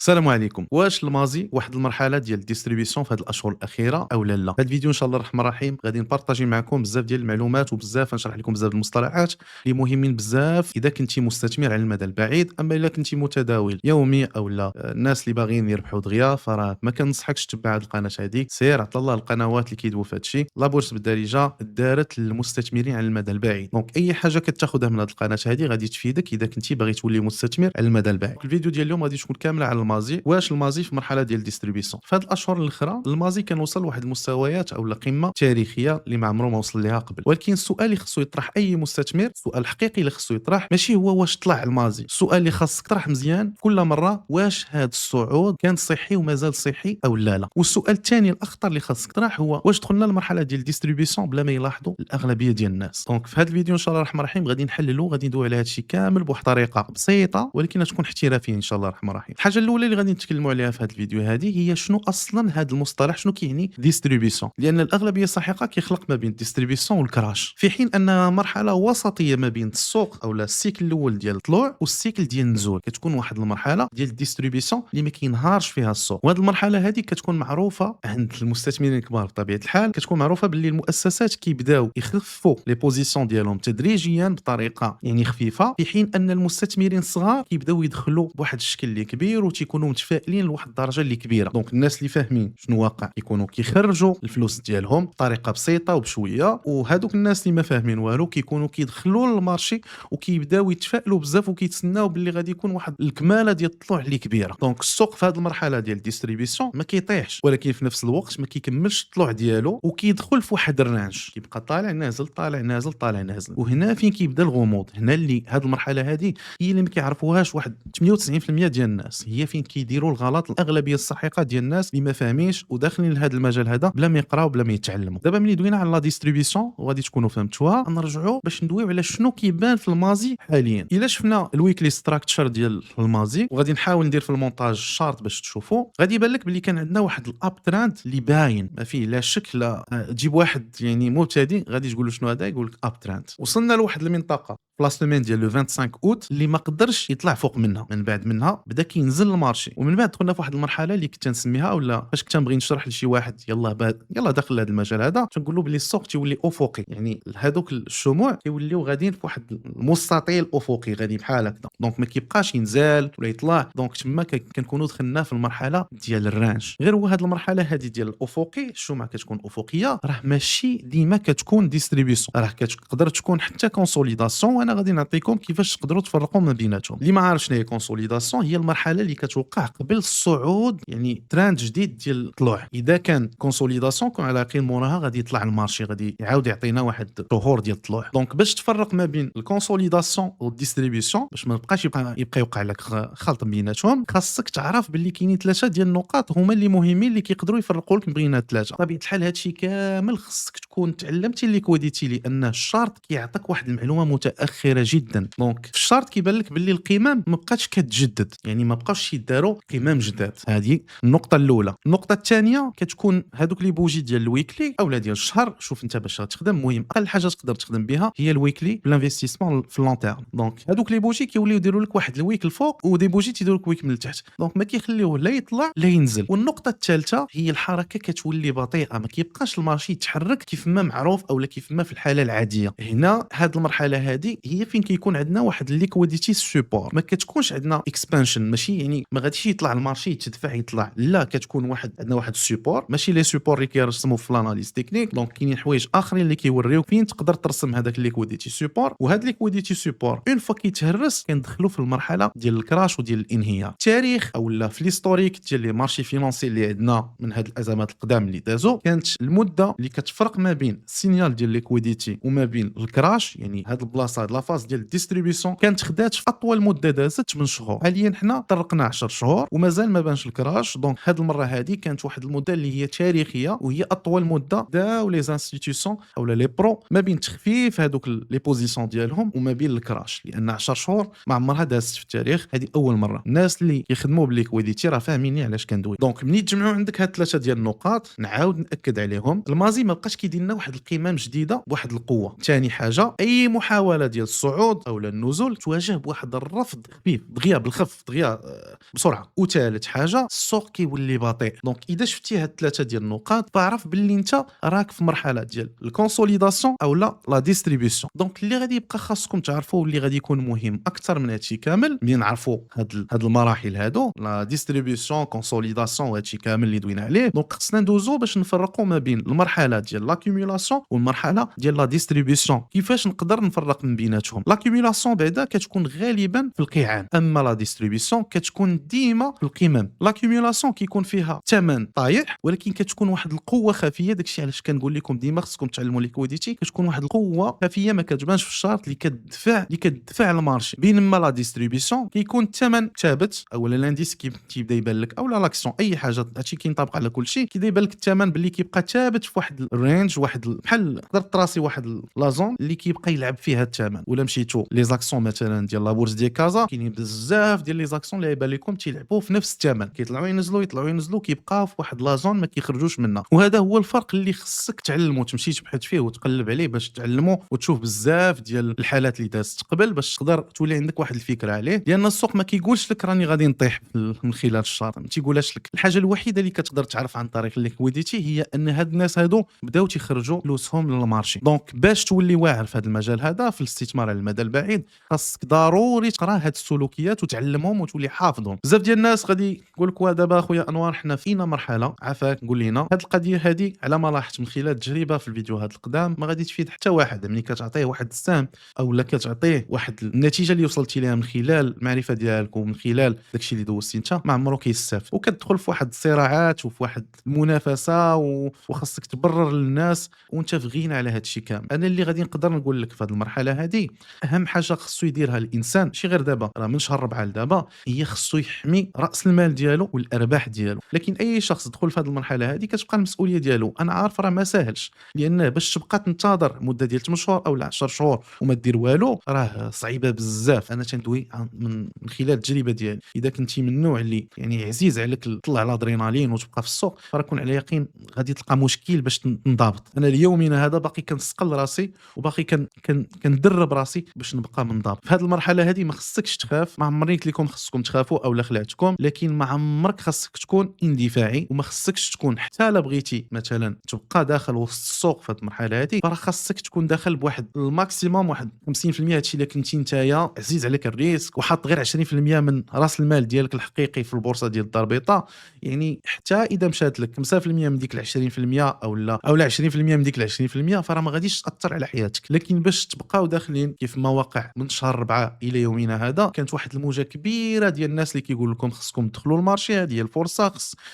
السلام عليكم. واش الماضي واحد المرحله ديال الديستريبيسيون في هذه الاشهر الاخيره او لا؟ هذا الفيديو ان شاء الله الرحمن الرحيم غادي نبارطاجي معكم بزاف ديال المعلومات وبزاف نشرح لكم بزاف المصطلحات اللي مهمين بزاف اذا كنتي مستثمر على المدى البعيد. اما اذا كنتي متداول يومي او لا الناس اللي باغيين يربحوا دغيا فراه ما كنصحكش تتبع هذه القناه هذه. سير عطى الله القنوات اللي كيدويو في هذا الشيء. لا بورس بالدارجه دارت للمستثمرين على المدى البعيد، دونك اي حاجه كتاخذها من هذه القناه هذه غادي تفيدك اذا كنتي باغي تولي مستثمر على المدى البعيد. الفيديو ديال اليوم غادي تكون كامله على الماضي. واش الماضي في مرحله ديال ديستريبيسيون في هذه الاشهر الاخرى الماضي كان وصل لواحد المستويات او قمه تاريخيه اللي ما عمره ما وصل لها قبل. ولكن السؤال اللي خصو يطرح اي مستثمر، السؤال الحقيقي اللي خصو يطرح ماشي هو واش طلع الماضي، السؤال اللي خاصك تطرح مزيان كل مره واش هذا الصعود كان صحي ومازال صحي او لا. والسؤال الثاني الاخطر اللي خاصك تطرح هو واش دخلنا لمرحله ديال ديستريبيسيون بلا ما يلاحظوا الاغلبيه ديال الناس. دونك في هذا الفيديو ان شاء الله الرحمن الرحيم غادي نحللوا، غادي ندوي على هذا الشيء كامل بواحد الطريقه بسيطه ولكن تكون احترافيه ان شاء الله الرحمن الرحيم. الحاجه الاولى اللي غادي نتكلموا عليها في هذا الفيديو هذه هي شنو اصلا هذا المصطلح، شنو كيعني ديستريبيسيون، لان الاغلبيه الساحقه كيخلق ما بين الديستريبيسيون والكراش، في حين ان مرحله وسطيه ما بين السوق او السيكل الاول ديال الطلوع والسيكل ديال النزول. كتكون واحد المرحله ديال الديستريبيسيون اللي ما كينهارش فيها السوق، وهذه المرحله هذه كتكون معروفه عند المستثمرين الكبار بطبيعه الحال. كتكون معروفه باللي المؤسسات كيبداو يخفوا لي بوزيسيون ديالهم تدريجيا بطريقه يعني خفيفه، في حين ان المستثمرين الصغار كيبداو يدخلوا بواحد الشكل اللي كبير وتيكونوا متفائلين لواحد الدرجه اللي كبيره. دونك الناس اللي فاهمين شنو واقع يكونوا كيخرجوا الفلوس ديالهم بطريقه بسيطه وبشويه، وهذوك الناس اللي ما فاهمين والو كيكونوا كيدخلوا للمارشي وكيبداو يتفائلوا بزاف وكيتسناو باللي غادي يكون واحد الكماله ديال الطلوع اللي كبيره. دونك السوق في هذه المرحله ديال الديستريبيسيون ما كيطيحش ولكن في نفس الوقت ما كيكملش الطلوع ديالو وكيدخل في واحد الرانج، كيبقى طالع نازل طالع نازل طالع نازل. وهنا فين كيبدا الغموض، هنا اللي هذه المرحله هذه هي اللي ما كيعرفوهاش واحد 98% ديال الناس، هي فين كيديروا الغلط الاغلبيه السحيقه ديال الناس اللي ما فاهمينش وداخلين لهذا المجال هذا بلا ما يقراو بلا ما يتعلموا. دابا ملي دوينا على لا ديستريبيسيون وغادي تكونوا فهمتوها، نرجعوا باش ندويو على شنو كيبان في الماضي حاليا. الا شفنا الويكلي ستراكشر ديال الماضي وغادي نحاول ندير في المونتاج شارت باش تشوفوا، غادي يبان لك بلي كان عندنا واحد الاب تراند اللي باين ما فيه لا شك لا. تجيب واحد يعني مبتدئ غادي تقول له شنو هذا، يقول لك اب تراند. وصلنا لواحد المنطقه بلاص سيمين ديال لو 25 اوت اللي ما قدرش يطلع فوق منها، من بعد منها بدا كينزل المارشي، ومن بعد دخلنا في واحد المرحله اللي كنت نسميها ولا فاش كنت نبغي نشرح لشي واحد يلا داخل لهذا المجال هذا تنقول له بلي السوق تيولي افقي، يعني هذوك الشموع كيوليو غاديين في واحد المستطيل افقي غادي بحال هكذا. دونك ما كيبقاش ينزل ولا يطلع، دونك تما كنكونوا دخلنا في المرحله ديال الرانج. غير هو هذه المرحله هذه ديال الافقي الشموع كتكون افقيه، راه ماشي ديما كتكون ديستريبيسيون، راه كتقدر تكون حتى كونسوليداسيون. وانا غادي نعطيكم كيفاش تقدروا تفرقوا ما بيناتهم. اللي ما عارف شنو هي كونسوليداسيون، هي المرحله اللي كتوقع قبل الصعود، يعني تراند جديد ديال الطلوع. اذا كان كونسوليداسيون كون على يقين موراها غادي يطلع المارشي غادي يعاود يعطينا واحد شهور ديال الطلوع. دونك باش تفرق ما بين الكونسوليداسيون والديستريبيسيون باش ما نبقاش يبقى يوقع لك خلط بيناتهم، خاصك تعرف باللي كاينين ثلاثه ديال النقاط هما اللي مهمين اللي كيقدروا يفرقوا لك بين الثلاثه. بطبيعه الحال هادشي كامل خصك تكون تعلمتي الليكويديتي، لان الشارت كيعطيك واحد المعلومه متاخره جدا. دونك في الشارت كيبان لك باللي القمم ما بقاتش كتجدد، يعني ما بقاوش يداروا قمم جداد. هذه النقطه الاولى. النقطه الثانيه كتكون هذوك لي بوجي ديال الويكلي اولا ديال الشهر. شوف انت باش تخدم، المهم اقل حاجه تقدر تخدم بها هي الويكلي بالانفستيسمون في اللون تيرم. دونك هذوك لي بوجي كيوليو يديروا لك واحد الويك الفوق ودي بوجي تيديروا لك ويك من التحت، دونك ما كيخليوه لا يطلع لا ينزل. والنقطه الثالثه هي الحركه كتولي بطيئه، ما كيبقاش المارشي يتحرك كيف ما معروف اولا كيف ما في الحاله العاديه. هنا هذه المرحله هذه هي فين كيكون عندنا واحد الليكويديتي سوبور، ما كتكونش عندنا اكسبانشن، ماشي يعني ما غاديش يطلع المارشي يتدفع يطلع، لا كتكون عندنا واحد السوبور، ماشي لي سوبور اللي كيرسموا في الاناليز تكنيك. دونك كاينين حوايج اخرين اللي كيوريوك فين تقدر ترسم هذاك الليكويديتي سوبور. وهذا الليكويديتي سوبور اون فوا كيتهرس كندخلوا في المرحله ديال الكراش وديال الانهيار. التاريخ اولا في ليستوريك ديال لي مارشي فينانسي اللي عندنا من هاد الازمات القدام اللي دازو، كانت المده اللي كتفرق ما بين السينيال ديال ليكويديتي وما بين الكراش، يعني هاد البلاصه هاد لافاز ديال الديستريبيسيون كانت خدات في اطول مده دازت 8 شهور. حاليا حنا طرقنا 10 شهور ومازال ما بانش الكراش. دونك هاد المره هذه كانت واحد المده اللي هي تاريخيه وهي اطول مده داو لي انستيتيوشن اولا لي برو ما بين تخفيف هذوك لي بوزيسيون ديالهم وما بين الكراش، لان 10 شهور ما عمرها دازت في التاريخ. هذه اول مره. الناس اللي يخدموا بالليكويديتي راه فاهميني علاش كندوي. دونك ملي تجمعوا عندك هاد ثلاثه ديال النقاط نعاود ناكد عليهم، الماضي ما بقاش كيدير لنا واحد القمم جديده بواحد القوه. ثاني حاجه اي محاوله ديال الصعود اولا النزول تواجه بواحد الرفض خفيف دغيا بالخف دغيا بسرعه. وثالث حاجه السوق كيولي بطيء. دونك اذا شفتي هاد الثلاثه ديال النقاط فاعرف باللي انت راك في مرحله ديال الكونسوليداسيون او لا ديستريبيسيون. دونك اللي غادي يبقى خاصكم تعرفوا واللي غادي يكون مهم اكثر من هادشي كامل ملي نعرفوا هاد المراحل هادو لا ديستريبيسيون كونسوليداسيون وهادشي كامل اللي دوينا عليه. دونك خصنا ندوزو باش نفرقوا ما بين المرحله ديال لاكيوميلاسيون والمرحله ديال لا ديستريبيسيون. كيفاش نقدر نفرق من بيناتهم؟ لاكيوميلاسيون بعدا كتكون غالبا في القيعان، اما لا ديستريبيسيون كتكون ديما في القمم. لاكيوميلاسيون كيكون فيها ثمن طايح ولكن كتكون واحد القوه خفيه. داكشي علاش كنقول لكم ديما خصكم تعلموا ليكويديتي، كتكون واحد القوه خفيه ما كتبانش في الشارت اللي كتدفع المارشي. بينما لا ديستريبيسيون كيكون الثمن ثابت اولا لانديس كيبدا يبان لك اولا لاكسيون اي حاجه هادشي كينطبق على كل شيء كيبدا يبان لك الثمن باللي كيبقى ثابت في واحد الرينج، واحد بحال تقدر تراسي واحد لا زون اللي كيبقى يلعب فيها الثمن. ولا مشيتو لي زاكسيون مثلا ديال لا بورس ديال كازا كاينين بزاف ديال لي زاكسيون اللي يبان لكم تيلعبوا في نفس الثمن، كيطلعوا ينزلوا يطلعوا ينزلوا كيبقاو في واحد لا زون ما كيخرجوش منها. وهذا هو الفرق اللي خصك تعلمو تمشي تبحث فيه وتقلب عليه باش تعلمو وتشوف بزاف ديال الحالات اللي دازت قبل باش تقدر تولي عندك واحد الفكره عليه. لان السوق ما كيقولش لك راني غادي نطيح من خلال الشهر، ما تيقولهاش لك. الحاجه الوحيده اللي كتقدر تعرف عن طريق الليكويديتي هي ان هاد الناس هادو بداو تيخرجوا فلوسهم للمارشي. دونك باش تولي واعر في هذا المجال هذا في الاستثمار على المدى البعيد خاصك ضروري تقرا هاد السلوكيات وتعلمهم وتولي حافظهم. بزاف ديال الناس غادي يقول لك دابا اخويا انوار حنا فينا مرحله عافاك قول لنا هاد القضيه هذه على ما لاحظت من خلال التجربه في الفيديوهات القدام ما غادي تفيد حتى واحد. ملي كتعطيه واحد السهم او لا كتعطيه واحد النتيجه اللي وصلتي ليها من خلال المعرفه ديالك ومن خلال داكشي اللي دوزتي انت ما عمرو كيستافد، وكتدخل في واحد الصراعات وفي واحد المنافسه وخاصك تبرر للناس وانت في غنى على هاد الشيء كامل. انا اللي غادي نقدر نقول لك في هذه المرحله هذه اهم حاجه خصو يديرها الانسان ماشي غير دابا راه من شهر 4 لدابا هي خصو يحمي راس المال ديالو والارباح ديالو. لكن اي شخص دخل في هذه المرحله هذه كتبقى المسؤوليه ديالو. انا عارف راه ما ساهلش لان باش تبقى تنتظر مده ديال 8 شهور او 10 شهور وما دير والو راه صعيبه بزاف. انا تندوي من خلال التجربه ديالي. اذا كنتي من النوع اللي يعني عزيز عليك تطلع الادرينالين وتبقى في السوق فراه كون على يقين غادي تلقى مشكل باش تنضبط. انا ليومنا هذا باقي كنسقل راسي وباقي كندرب راسي باش نبقى منضبط. في هذه المرحله هذه ما خصكش تخاف. ما عمرني قلت لكم خصكم تخافوا او لا خلعتكم، لكن ما عمرك خصك تكون اندفاعي وما خصكش تكون حتى لا بغيتي مثلا تبقى داخل وسط السوق في هذه المرحله هذه فراه خصك تكون داخل بواحد الماكسيموم واحد 50%. هادشي الا كنتي نتايا عزيز عليك الريسك وحاط غير 20% من راس المال ديالك الحقيقي في البورصه ديال الدار البيضاء، يعني حتى اذا مشات لك 5% من ديك ال 20% او لا 20% من ديك ال 20% فراه ما غاديش تاثر على حياتك. لكن باش تبقاو داخلين كيف ما واقع من شهر 4 الى يومنا هذا كانت واحد الموجه كبيره ديال الناس اللي كيقول لكم خصكم تدخلوا المارشي هذه هي الفرصه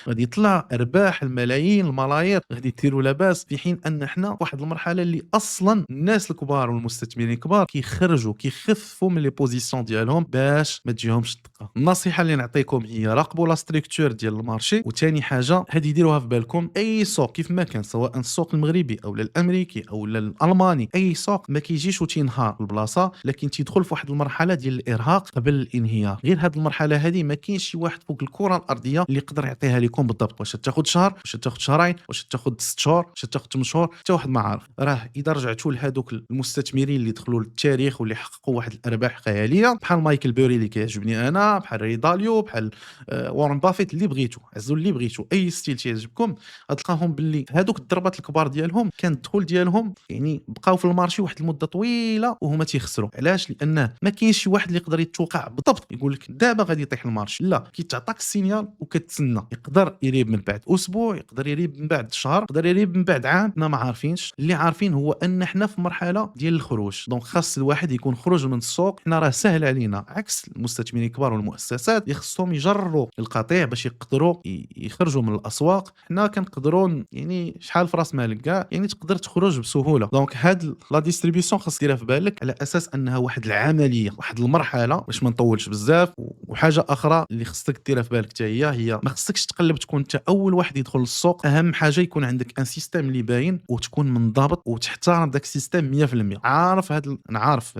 غادي يطلع ارباح الملايين الملايير غادي ديروا لاباس. في حين ان احنا واحد المرحله اللي اصلا الناس الكبار والمستثمرين الكبار كيخرجوا كيخفوا من لي بوزيسيون ديالهم باش ما تجيهمش الدقه. النصيحه اللي نعطيكم هي راقبوا لا ستركتور ديال المارشي. وثاني حاجه هذه ديروها في بالكم اي سوق كيف ما كان سواء السوق المغربي او الامريكي او الالماني اي سوق ما كيجيش وتينهار البلاصه لكن تيدخل في واحد المرحله ديال الارهاق قبل الانهيار. غير هذه المرحله هذه ما كاينش شي واحد فوق الكره الارضيه اللي يقدر يعطيها لكم بالضبط. واش تاخذ شهر واش تاخذ شهرين واش تاخذ 6 شهور واش تاخذ 8 شهور حتى واحد ما عارف. راه اذا رجعتوا لهذوك المستثمرين اللي دخلوا للتاريخ واللي حققوا واحد الارباح خياليه بحال مايكل بوري اللي كيعجبني انا بحال ريداليو بحال وارن بافيت اللي بغيتو عزوا اللي بغيتو اي ستيل تيعجبكم غتلقاهم باللي هذوك الضربات الكبار ديالهم كان الدخول ديالهم يعني بقاو في المارشي واحد المده طويله وهما تيخسروا. علاش؟ لانه ما كاينش شي واحد اللي يقدر يتوقع بالضبط يقول لك دابا غادي يطيح المارشي. لا كيتعطاك السينيال وكتسنى. يقدر يريب من بعد اسبوع يقدر يريب من بعد شهر يقدر يريب من بعد عام. حنا ما عارفينش. اللي عارفين هو ان حنا في مرحله ديال الخروج. دونك خاص الواحد يكون خروج من السوق. حنا راه سهل علينا عكس المستثمرين الكبار والمؤسسات يخصهم يجروا القطيع باش يقدروا يخرجوا من الاسواق. حنا كنقدروا يعني شحال في راس مالك كاع يعني تقدر تخرج بسهوله. دونك هاد لا ديستريبيسيون خاص ديرها في بالك على اساس انها واحد العمليه واحد المرحله باش ما نطولش بزاف. وحاجه اخرى اللي خصك ديرها في بالك حتى هي ما خصكش تقلب تكون انت اول واحد يدخل للسوق. اهم حاجه يكون عندك ان سيستم اللي باين وتكون منضبط وتحترم داك السيستم 100%. عارف انا عارف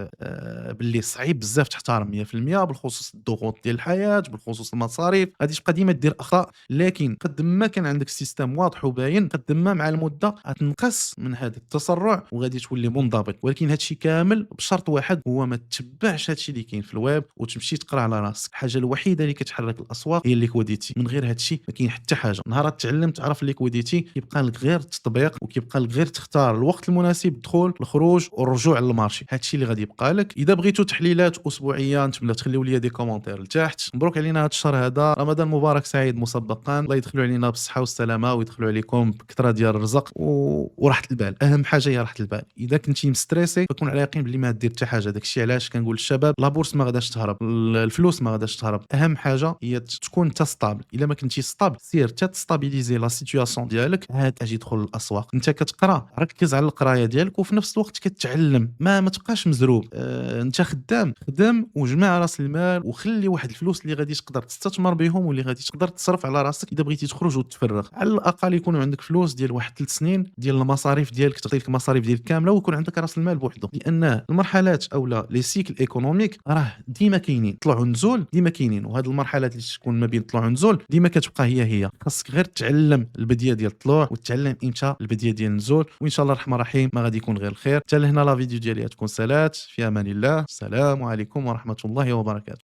باللي صعيب بزاف تحترم 100% بالخصوص الضغوط ديال الحياه بالخصوص المصاريف غادي تبقى ديما دير اخطاء. لكن قد ما كان عندك سيستم واضح وباين قد ما مع المده غتنقص من هذا التسرع وغادي تولي منضبط. ولكن هادشي كامل كامل بشرط واحد هو ما تتبعش هادشي اللي كاين في الويب وتمشي تقرا على راسك. الحاجه الوحيده اللي كتحرك الاسواق هي الليكويديتي، من غير هادشي ما كاين حتى حاجه. نهار تعلم تعرف الليكويديتي كيبقى لك غير التطبيق وكيبقى لك غير تختار الوقت المناسب الدخول الخروج والرجوع للمارشي. هادشي اللي غادي يبقى لك. اذا بغيتوا تحليلات اسبوعيه نتمنى تخليو لي دي كومونتير لتحت. مبروك علينا هذا الشهر هذا، رمضان مبارك سعيد مسبقا، الله يدخلوا علينا بالصحه والسلامه ويدخلوا عليكم بكثره ديال الرزق وراحه البال. اهم حاجه هي راحه البال. اذا كنتي مستريسي فكون على يقين بلي ما دير حتى حاجه. داكشي علاش كنقول للشباب لا بورس ما غاداش تهرب، الفلوس ما غاداش تهرب. اهم حاجه هي تكون انت ستابل. الا ما كنتي ستابل سير حتى تستابيليزي لا سيتوياسيون ديالك، عاد اجي دخل الاسواق. انت كتقرا ركز على القرايه ديالك وفي نفس الوقت كتعلم، ما تبقاش مزروب. انت خدام وجمع راس المال وخلي واحد الفلوس اللي غادي تقدر تستثمر بهم واللي غادي تقدر تصرف على راسك اذا بغيتي تخرج وتفرغ. على الاقل يكونوا عندك فلوس ديال واحد 3 سنين ديال المصاريف ديالك، تغطي لك المصاريف ديالك كامله ويكون عندك راس المال بوحدو. لان المرحلات اولا لي سيكل ايكونوميك راه ديما كاينين، طلوع ونزول ديما كاينين، وهاد المرحلات اللي تكون ما بين طلوع ونزول ديما كتبقى هي. خاصك غير تعلم البديه ديال الطلوع وتعلم امتى البديه ديال النزول، وان شاء الله الرحمن الرحيم ما غادي يكون غير الخير. حتى لهنا لا فيديو ديالي تكون سالات في امان الله. السلام عليكم ورحمه الله وبركاته.